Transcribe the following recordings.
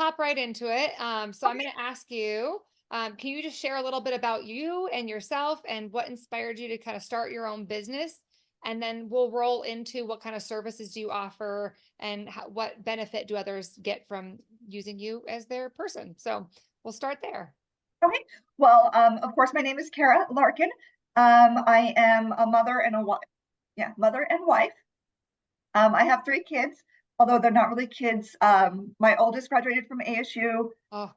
hop right into it. So I'm Okay. going to ask you, can you just share a little bit about you and yourself and what inspired you to kind of start your own business? And then we'll roll into what kind of services do you offer and what benefit do others get from using you as their person? So we'll start there. Okay. Well, of course, my name is Kara Larkin. I am a mother and a wife. Yeah, mother and wife. I have three kids, although they're not really kids. My oldest graduated from ASU Oh,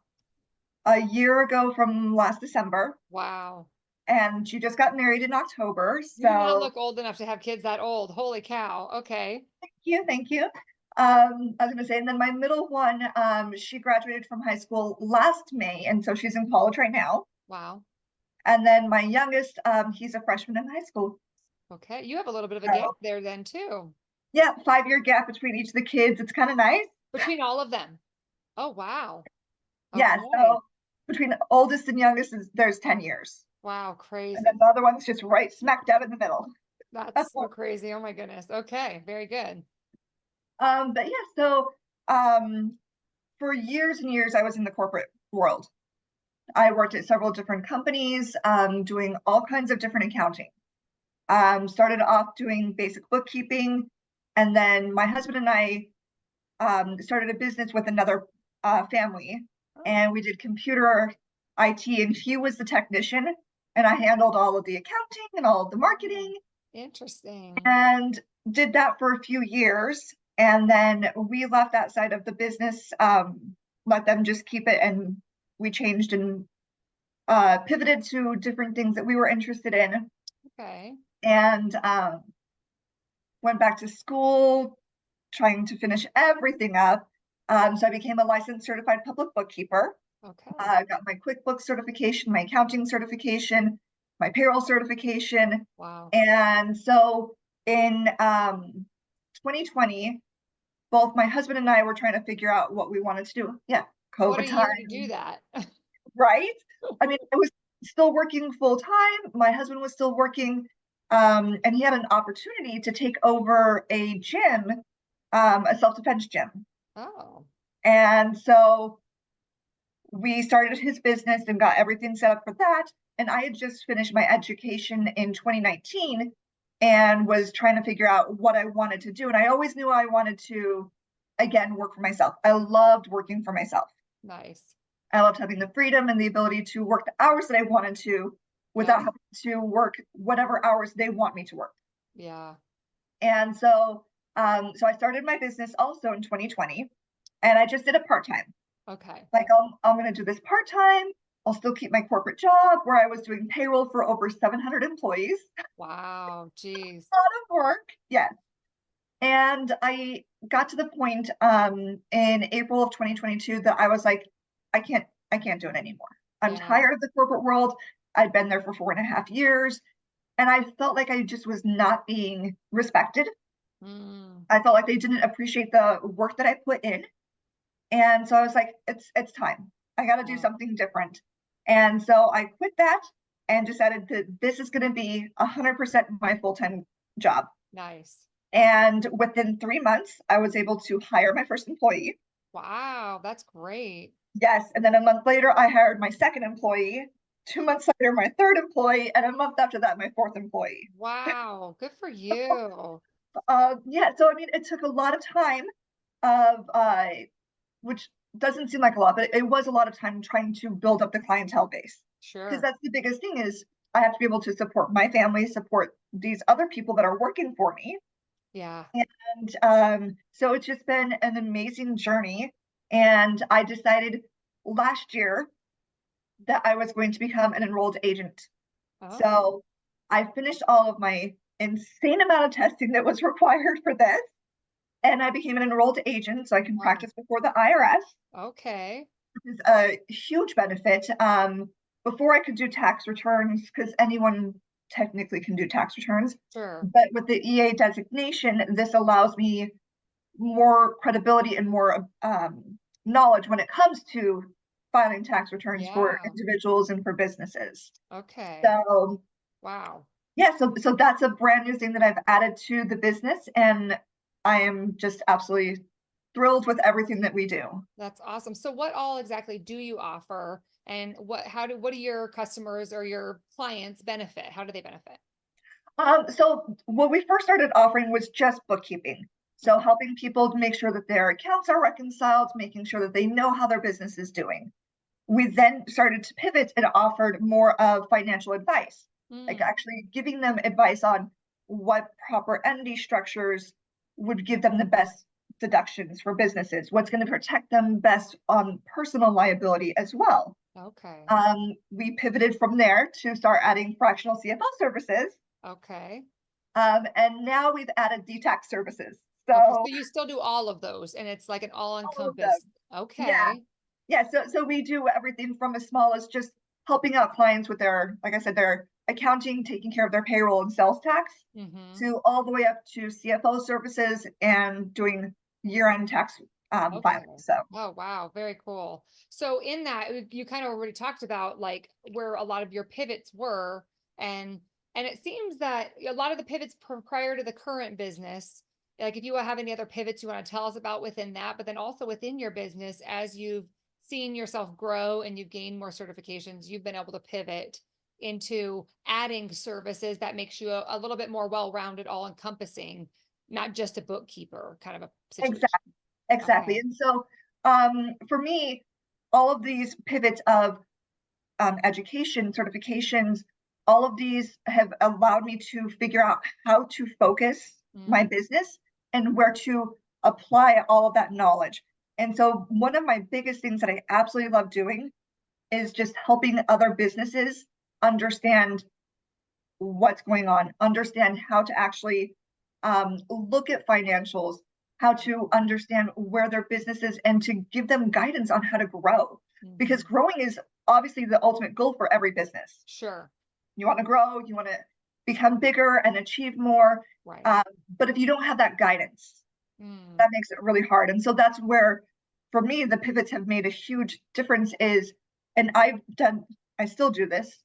a year ago from last December, wow. and she just got married in October. You do not So look old enough to have kids that old. Holy cow. Okay. thank you. I was gonna say, and then my middle one, she graduated from high school last May, and so she's in college right now. Wow. And then my youngest, he's a freshman in high school. Okay. You have a little bit of a gap So there then too. yeah, 5 year gap between each of the kids. It's kind of nice. Between all of them. Oh, wow. Yeah, Okay. so between the oldest and youngest is there's 10 years. Wow, And then crazy. the other one's just right smack dab in the middle. That's so crazy. Oh my goodness. Okay, very good. But yeah, so um, for years and years, I was in the corporate world. I worked at several different companies, doing all kinds of different accounting. Started off doing basic bookkeeping, and then my husband and I started a business with another family, Oh, and we did computer IT, and he was the technician, and I handled all of the accounting and all of the oh, marketing, interesting. and did that for a few years. And then we left that side of the business, let them just keep it, and we changed and pivoted to different things that we were interested in, Okay. and went back to school, trying to finish everything up. So I became a licensed certified public bookkeeper. Okay. I got my QuickBooks certification, my accounting certification, my payroll certification. Wow. And so in 2020, both my husband and I were trying to figure out what we wanted to do. Yeah, What a COVID year to do time, that. right? I mean, I was still working full time. My husband was still working, and he had an opportunity to take over a gym, a self defense gym. Oh, And so we started his business and got everything set up for that. And I had just finished my education in 2019 and was trying to figure out what I wanted to do. And I always knew I wanted to, again, work for myself. I loved working for myself. nice. I loved having the freedom and the ability to work the hours that I wanted to Yeah. without having to work whatever hours they want me to work. Yeah. And so I started my business also in 2020, and I just did it part time. Okay. Like, I'm going to do this part time. I'll still keep my corporate job where I was doing payroll for over 700 employees. Wow. Geez. A lot of work. Yes. And I got to the point in April of 2022 that I was like, I can't do it anymore. I'm Yeah. tired of the corporate world. I'd been there for 4.5 years, and I felt like I just was not being respected. Mm. I felt like they didn't appreciate the work that I put in. And so I was like, it's time. I got to do Wow. something different. And so I quit that and decided that this is going to be 100% my full-time job. Nice. And within 3 months, I was able to hire my first employee. Wow. That's great. Yes. And then a month later, I hired my second employee. 2 months later, my third employee. And a month after that, my fourth employee. Wow. Good for you. Yeah. So, I mean, it took a lot of time of, which doesn't seem like a lot, but it was a lot of time trying to build up the clientele base. Because Sure. that's the biggest thing is I have to be able to support my family, support these other people that are working for me. Yeah. And so it's just been an amazing journey. And I decided last year that I was going to become an enrolled agent. Oh, So I finished all of my insane amount of testing that was required for this. And I became an enrolled agent so I can wow. practice before the IRS, Okay. which is a huge benefit. Before I could do tax returns, because anyone technically can do tax returns, Sure. but with the EA designation, this allows me more credibility and more knowledge when it comes to filing tax returns for Yeah. individuals and for businesses. Okay. So Wow. yeah, so that's a brand new thing that I've added to the business, and I am just absolutely thrilled with everything that we do. That's awesome. So what all exactly do you offer, and what do your customers or your clients benefit? How do they benefit? So what we first started offering was just bookkeeping. So Okay. helping people to make sure that their accounts are reconciled, making sure that they know how their business is doing. We then started to pivot and offered more of financial advice, like Mm, actually giving them advice on what proper entity structures would give them the best deductions for businesses, what's going to protect them best on personal liability as well. okay. We pivoted from there to start adding fractional CFO services. Okay. And now we've added DTAC services. Okay. So So you still do all of those, and it's like an all all of them. encompass. Yeah. Okay. Yeah. So we do everything from as small as just helping out clients with their, like I said, their accounting, taking care of their payroll and sales tax, Mm-hmm. to all the way up to CFO services and doing year-end tax Okay. filing. So Oh, wow. Very cool. So in that, you kind of already talked about like where a lot of your pivots were, and it seems that a lot of the pivots prior to the current business, like if you have any other pivots you want to tell us about within that, but then also within your business, as you've seen yourself grow and you've gained more certifications, you've been able to pivot into adding services that makes you a little bit more well-rounded, all encompassing, not just a bookkeeper kind of a situation. exactly, exactly. Okay. And so for me, all of these pivots of education, certifications, all of these have allowed me to figure out how to focus my Mm, business and where to apply all of that knowledge. And so, one of my biggest things that I absolutely love doing is just helping other businesses understand what's going on, understand how to actually look at financials, how to understand where their business is, and to give them guidance on how to grow. Because mhm. growing is obviously the ultimate goal for every business. Sure. You want to grow, you want to become bigger and achieve more. Right. Um, but if you don't have that guidance, Mm, that makes it really hard. And so that's where, for me, the pivots have made a huge difference. And I still do this,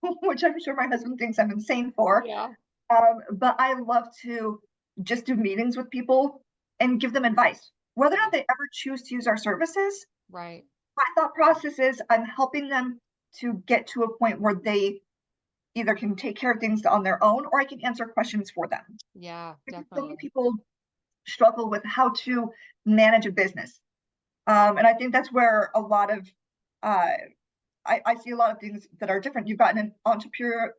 which I'm sure my husband thinks I'm insane for. yeah. But I love to just do meetings with people and give them advice. Whether or not Yeah. they ever choose to use our services, Right. my thought process is I'm helping them to get to a point where they either can take care of things on their own or I can answer questions for them. Yeah, Because so many definitely. people struggle with how to manage a business. And I think that's where a lot of uh, I see a lot of things that are different. You've got an entrepreneurial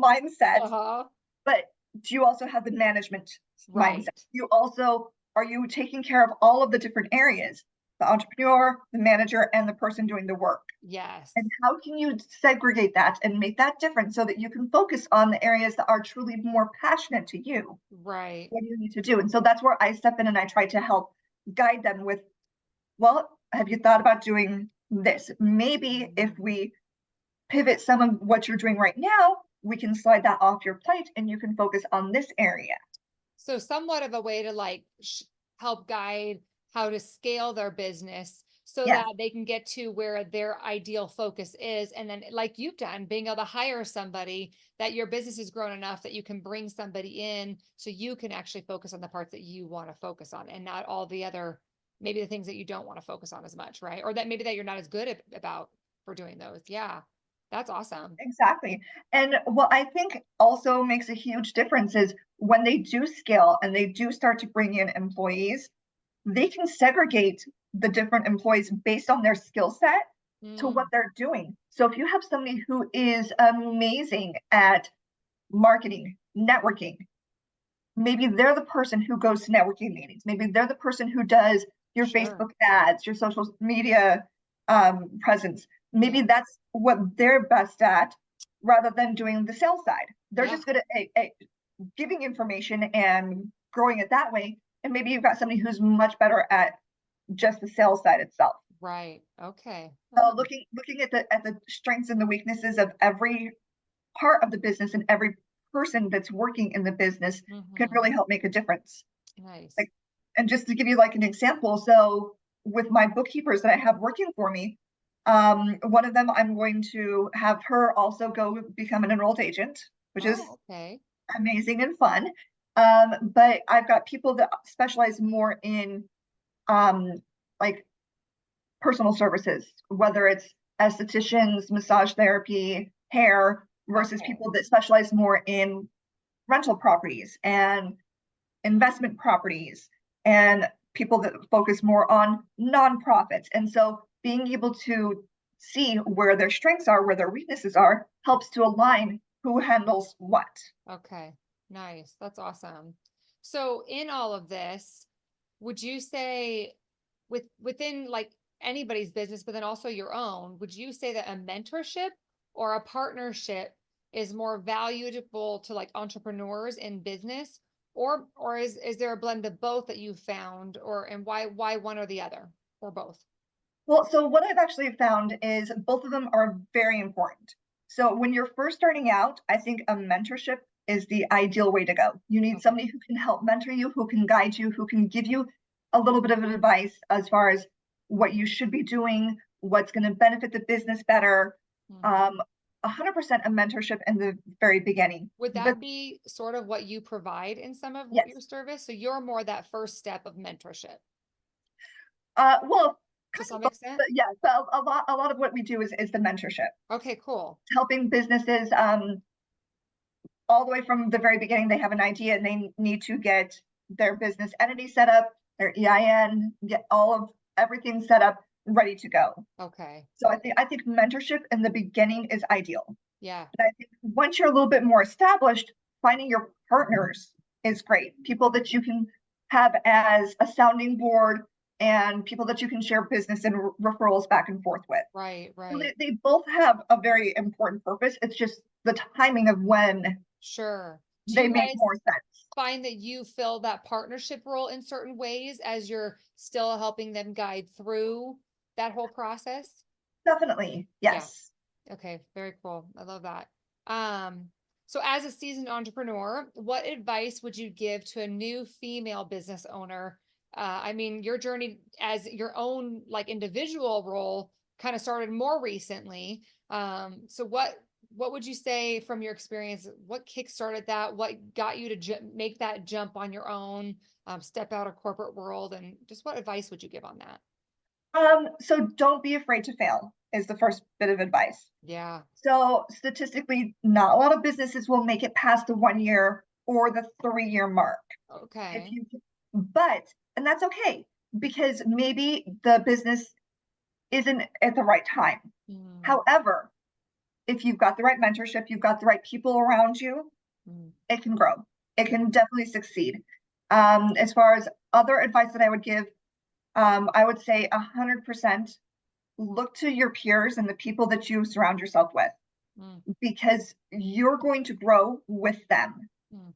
mindset, Uh-huh. but do you also have the management mindset? Right. You also are you taking care of all of the different areas, the entrepreneur, the manager, and the person doing the work? Yes. And how can you segregate that and make that different so that you can focus on the areas that are truly more passionate to you? Right. What do you need to do? And so that's where I step in and I try to help guide them with, well, have you thought about doing this? Maybe if Mhm. we pivot some of what you're doing right now, we can slide that off your plate and you can focus on this area. So somewhat of a way to like help guide how to scale their business so Yes, that they can get to where their ideal focus is. And then, like you've done, being able to hire somebody that your business has grown enough that you can bring somebody in so you can actually focus on the parts that you want to focus on and not all the other, maybe the things that you don't want to focus on as much, right? Or that maybe that you're not as good about for doing those. Yeah. That's awesome. exactly. And what I think also makes a huge difference is when they do scale and they do start to bring in employees, they can segregate the different employees based on their skill set to what Mm, they're doing. So if you have somebody who is amazing at marketing, networking, maybe they're the person who goes to networking meetings. Maybe they're the person who does your sure. Facebook ads, your social media presence. Maybe Yes. that's what they're best at rather than doing the sales side. They're Yeah. just good at giving information and growing it that way. And maybe you've got somebody who's much better at just the sales side itself. Right. Okay. So Oh. looking at the strengths and the weaknesses of every part of the business and every person that's working in the business can Mhm. really help make a difference. Nice. Like, and just to give you like an example, so with my bookkeepers that I have working for me, one of them I'm going to have her also go become an enrolled agent, which is Oh, okay. amazing and fun. But I've got people that specialize more in like personal services, whether it's estheticians, massage therapy, hair, versus Okay. people that specialize more in rental properties and investment properties, and people that focus more on nonprofits. And so being able to see where their strengths are, where their weaknesses are, helps to align who handles what. Okay. Nice. That's awesome. So in all of this, would you say within like anybody's business, but then also your own, would you say that a mentorship or a partnership is more valuable to like entrepreneurs in business, or is there a blend of both that you found, or and why one or the other or both? Well, so what I've actually found is both of them are very important. So when you're first starting out, I think a mentorship is the ideal way to go. You need Okay. somebody who can help mentor you, who can guide you, who can give you a little bit of advice as far as what you should be doing, what's going to benefit the business better. Mhm. 100% a mentorship in the very beginning. Would But that be sort of what you provide in some of your yes, service? So you're more that first step of mentorship well, to kind of some both, extent? but yeah, so a lot of what we do is the mentorship, Okay, cool. helping businesses all the way from the very beginning. They have an idea and they need to get their business entity set up, their EIN, get all of everything set up, ready to go. Okay. So I think mentorship in the beginning is ideal. Yeah. But I think once you're a little bit more established, finding your partners is great. People that you can have as a sounding board, and people that you can share business and referrals back and forth with. Right, So right. they both have a very important purpose. It's just the timing of when Sure. Do they you make guys more sense. find that you fill that partnership role in certain ways as you're still helping them guide through that whole process? Definitely, Yeah. yes. Okay, very cool. I love that. Um, so as a seasoned entrepreneur, what advice would you give to a new female business owner? I mean, your journey as your own like individual role kind of started more recently. So what would you say from your experience? What kickstarted that? What got you to make that jump on your own, step out of corporate world, and just what advice would you give on that? So don't be afraid to fail is the first bit of advice. Yeah. So statistically, not a lot of businesses will make it past the 1 year or the 3 year mark. If Okay. you, but, and that's okay, because maybe the business isn't at the right time. Mm, However, if you've got the right mentorship, you've got the right people around you, mm, it can grow. It yeah. can definitely succeed. As far as other advice that I would give, I would say 100% look to your peers and the people that you surround yourself with, Mm, because you're going to grow with them. mm.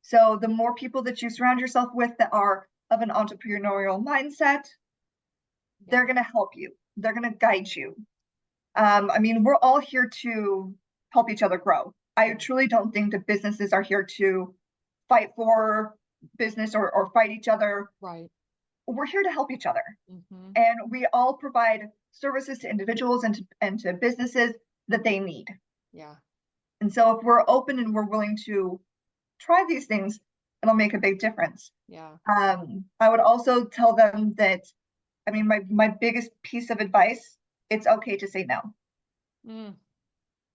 So the more people that you surround yourself with that are of an entrepreneurial mindset, they're Yeah. going to help you. They're going to guide you. I mean, we're all here to help each other grow. I Yeah. truly don't think that businesses are here to fight for business, or fight each other. Right. We're here to help each other. Hmm. And we all provide services to individuals and to businesses that they need. Yeah. And so if we're open and we're willing to try these things, it'll make a big difference. Yeah. I would also tell them that, I mean, my biggest piece of advice, it's okay to say no, Mm,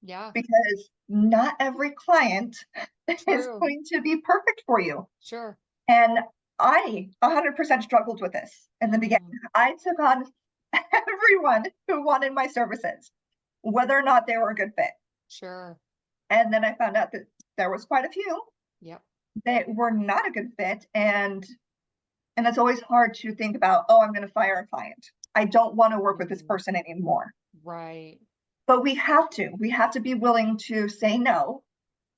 yeah. because not every client is True. going to be perfect for you. Sure. And I 100% struggled with this in the beginning. Mm, I took on everyone who wanted my services, whether or not they were a good fit. sure. And then I found out that there was quite a few Yep. that were not a good fit. And it's always hard to think about, oh, I'm going to fire a client. I don't want to work with this Mm, person anymore. right. But we have to be willing to say no,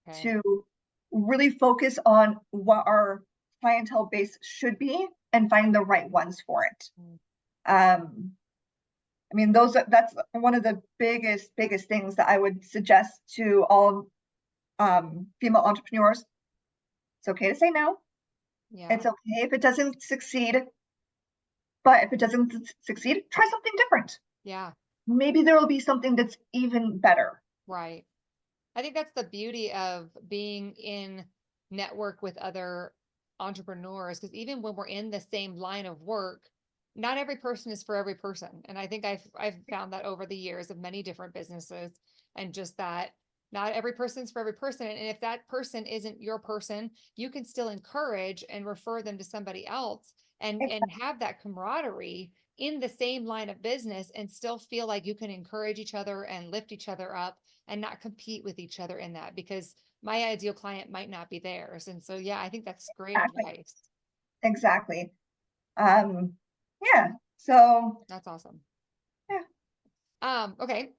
Okay. to really focus on what our clientele base should be and find the right ones for it. Mm, Um, I mean, that's one of the biggest things that I would suggest to all female entrepreneurs. It's okay to say no. yeah. It's okay if it doesn't succeed, but if it doesn't succeed, try something different. Yeah. Maybe there will be something that's even better. Right. I think that's the beauty of being in network with other entrepreneurs, because even when we're in the same line of work, not every person is for every person. And I think I've found that over the years of many different businesses, and just that not every person's for every person. And if that person isn't your person, you can still encourage and refer them to somebody else, and have that camaraderie in the same line of business, and still feel like you can encourage each other and lift each other up, and not compete with each other in that, because my ideal client might not be theirs. And so, yeah, I think that's great Exactly. advice. Exactly. Um, yeah. So That's awesome. yeah. Okay.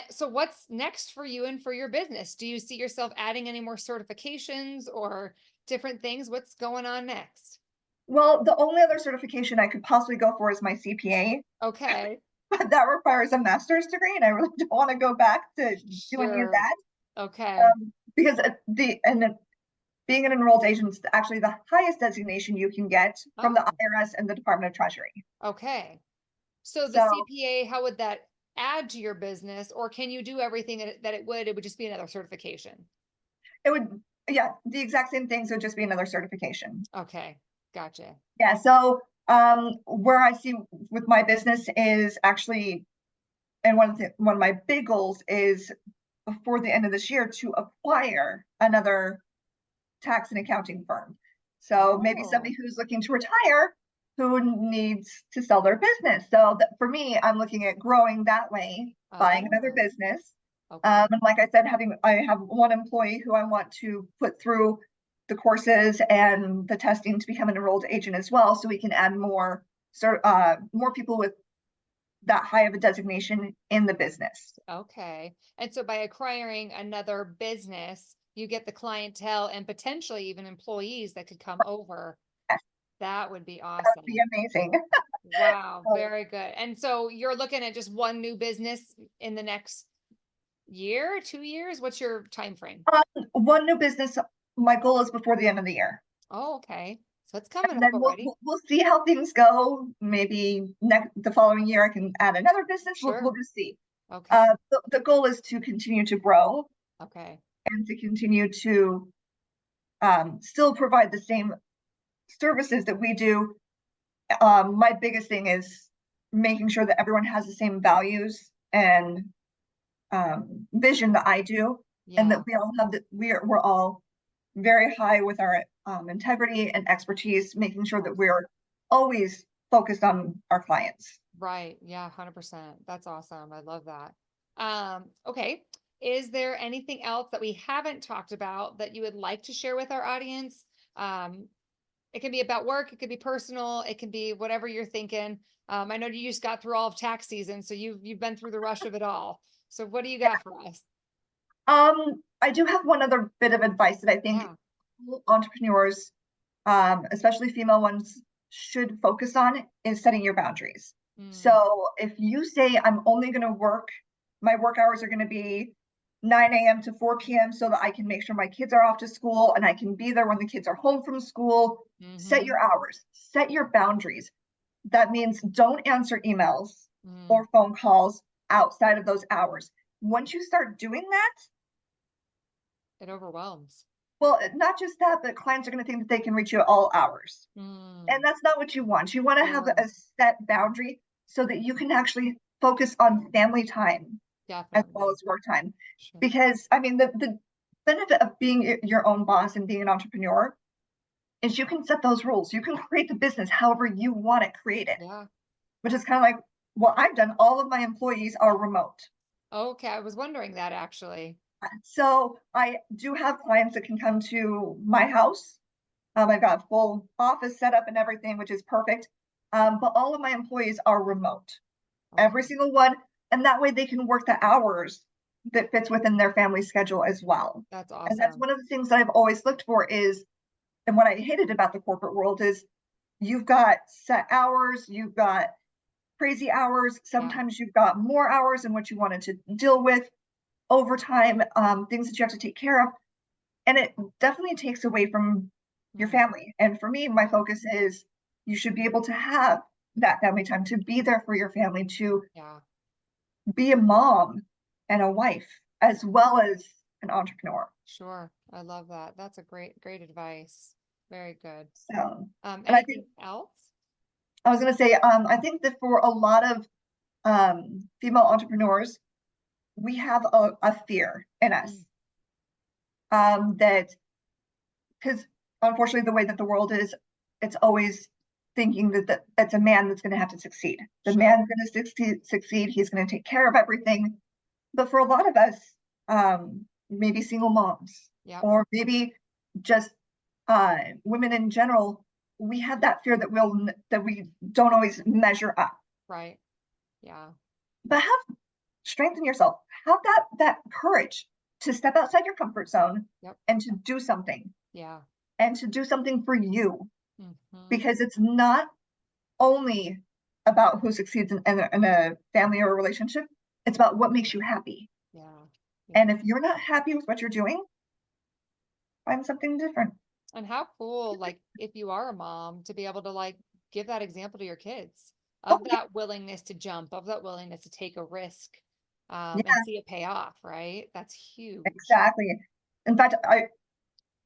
So what's next for you and for your business? Do you see yourself adding any more certifications or different things? What's going on next? Well, the only other certification I could possibly go for is my CPA, Okay. but that requires a master's degree, and I really don't want to go back to do any of Sure. that. Okay. Because being an enrolled agent is actually the highest designation you can get from the Oh, IRS and the Department of Treasury. okay. So the So CPA, how would that add to your business, or can you do everything that it would just be another certification? it would, yeah, the exact same thing. So just be another certification. Okay. Gotcha. Yeah. So where I see with my business is actually, and one of my big goals is before the end of this year to acquire another tax and accounting firm. So maybe somebody Oh, who's looking to retire who needs to sell their business. So for me, I'm looking at growing that way, buying another oh, business. okay. And like I said, I have one employee who I want to put through the courses and the testing to become an enrolled agent as well, so we can add more people with that high of a designation in the business. Okay. And so by acquiring another business, you get the clientele and potentially even employees that could come over. Yes, That would be that would be awesome. amazing. Wow, So, very good. And so you're looking at just one new business in the next year, 2 years? What's your time frame? one new business. My goal is before the end of the year. Oh, okay. So it's coming And up then already. we'll see how things go. Maybe the following year I can add another business. We'll Sure. just see. Okay. The goal is to continue to grow Okay. and to continue to still provide the same services that we do. My biggest thing is making sure that everyone has the same values and vision that I do, and Yeah. that we all have that we're all very high with our integrity and expertise, making sure that we're always focused on our clients. Right. Yeah, 100%. That's awesome. I love that. Okay. Is there anything else that we haven't talked about that you would like to share with our audience? Um, it can be about work, it could be personal, it can be whatever you're thinking. I know you just got through all of tax season, so you've been through the rush of it all. So what do you got for us? I do have one other bit of advice that I think Yeah. entrepreneurs, especially female ones, should focus on is setting your boundaries. Mm, So if you say, I'm only going to work, my work hours are going to be 9 a.m. to 4 p.m. so that I can make sure my kids are off to school and I can be there when the kids are home from school. Set mm-hmm. your hours, set your boundaries. That means don't answer emails Mm, or phone calls outside of those hours. Once you start doing that, it overwhelms. well, not just that, but clients are going to think that they can reach you at all hours. And Mm, that's not what you want. You want to have sure. a set boundary so that you can actually focus on family time as well Definitely. as work time. Sure. Because I mean, the benefit of being your own boss and being an entrepreneur is you can set those rules. You can create the business however you want it created, Yeah. which is kind of like what I've done. All of my employees are remote. Okay. I was wondering that actually. So I do have clients that can come to my house. I've got a full office set up and everything, which is perfect. But all of my employees are remote, Okay. every single one. And that way they can work the hours that fits within their family schedule as well. That's And that's awesome. one of the things that I've always looked for is, and what I hated about the corporate world is you've got set hours, you've got crazy hours. Yeah. Sometimes you've got more hours than what you wanted to deal with, overtime, things that you have to take care of. And it definitely takes away from your Mm, family. And for me, my yeah. focus is you should be able to have that family time, to be there for your family, to Yeah. be a mom and a wife, as well as an entrepreneur. Sure. I love that. That's a great advice. Very good. So, and I think Anything else? I was going to say, I think that for a lot of female entrepreneurs, we have a fear in us Mm, that because unfortunately the way that the world is, it's always thinking that it's a man that's going to have to succeed. The sure. man's going to succeed. He's going to take care of everything. But for a lot of us, maybe single moms, Yep. or maybe just women in general, we have that fear that we don't always measure up. Right. Yeah. But have strength in yourself. Have that courage to step outside your comfort zone Yep. and to do something, Yeah. and to do something for you, Hmm. because it's not only about who succeeds in a family or a relationship. It's about what makes you happy. Yeah. Yeah. And if you're not happy with what you're doing, find something different. And how cool, like, if you are a mom, to be able to like give that example to your kids Oh of yeah, that willingness to jump, of that willingness to take a risk, and yeah, see it pay off, right? That's huge. exactly. In fact,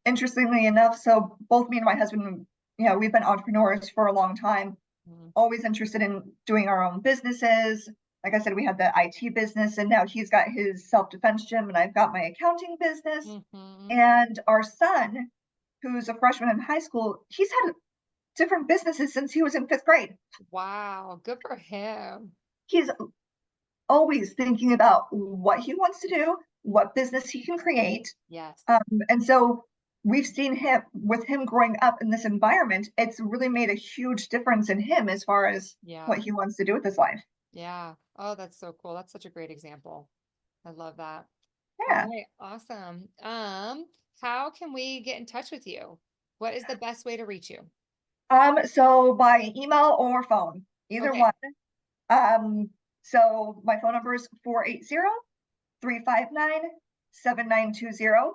interestingly enough, so both me and my husband, we've been entrepreneurs for a long time, Mm, always interested in doing our own businesses. Like I said, we had the IT business, and now he's got his self-defense gym, and I've got my accounting business. mm-hmm. And our son, who's a freshman in high school, he's had different businesses since he was in fifth grade. Wow, good for him. He's always thinking about what he wants to do, what business he can create. Yes. And so we've seen him growing up in this environment. It's really made a huge difference in him as far as Yeah. what he wants to do with his life. Yeah. Oh, that's so cool. That's such a great example. I love that. All Yeah. right, awesome. How can we get in touch with you? What is the best way to reach you? So by email or phone, either Okay, one. Um, so my phone number is 480-359-7920.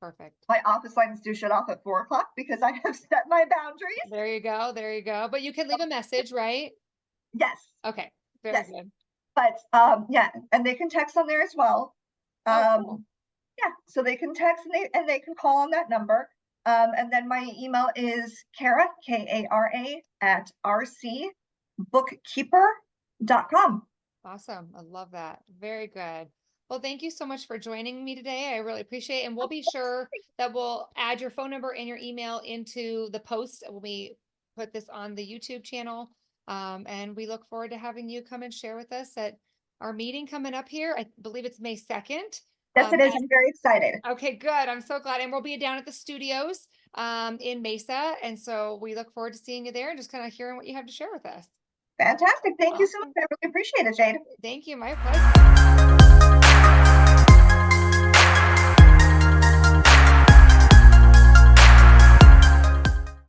perfect. My office lines do shut off at 4 o'clock because I have set my boundaries. There you go. There you go. But you can leave a message, right? Yes, Okay, very yes. good. But yeah, and they can text on there as well. Oh, cool. Yeah, so they can text and they can call on that number. And then my email is Kara, Kara, at rcbookkeeper.com. Awesome. I love that. Very good. Well, thank you so much for joining me today. I really appreciate it. And we'll be sure that we'll add your phone number and your email into the post when we put this on the YouTube channel. And we look forward to having you come and share with us at our meeting coming up here. I believe it's May 2nd. Yes, it is. I'm very excited. Okay, good. I'm so glad. And we'll be down at the studios in Mesa. And so we look forward to seeing you there and just kind of hearing what you have to share with us. Fantastic. Thank you so much. Awesome. I really appreciate it, Jade. Thank you. My pleasure.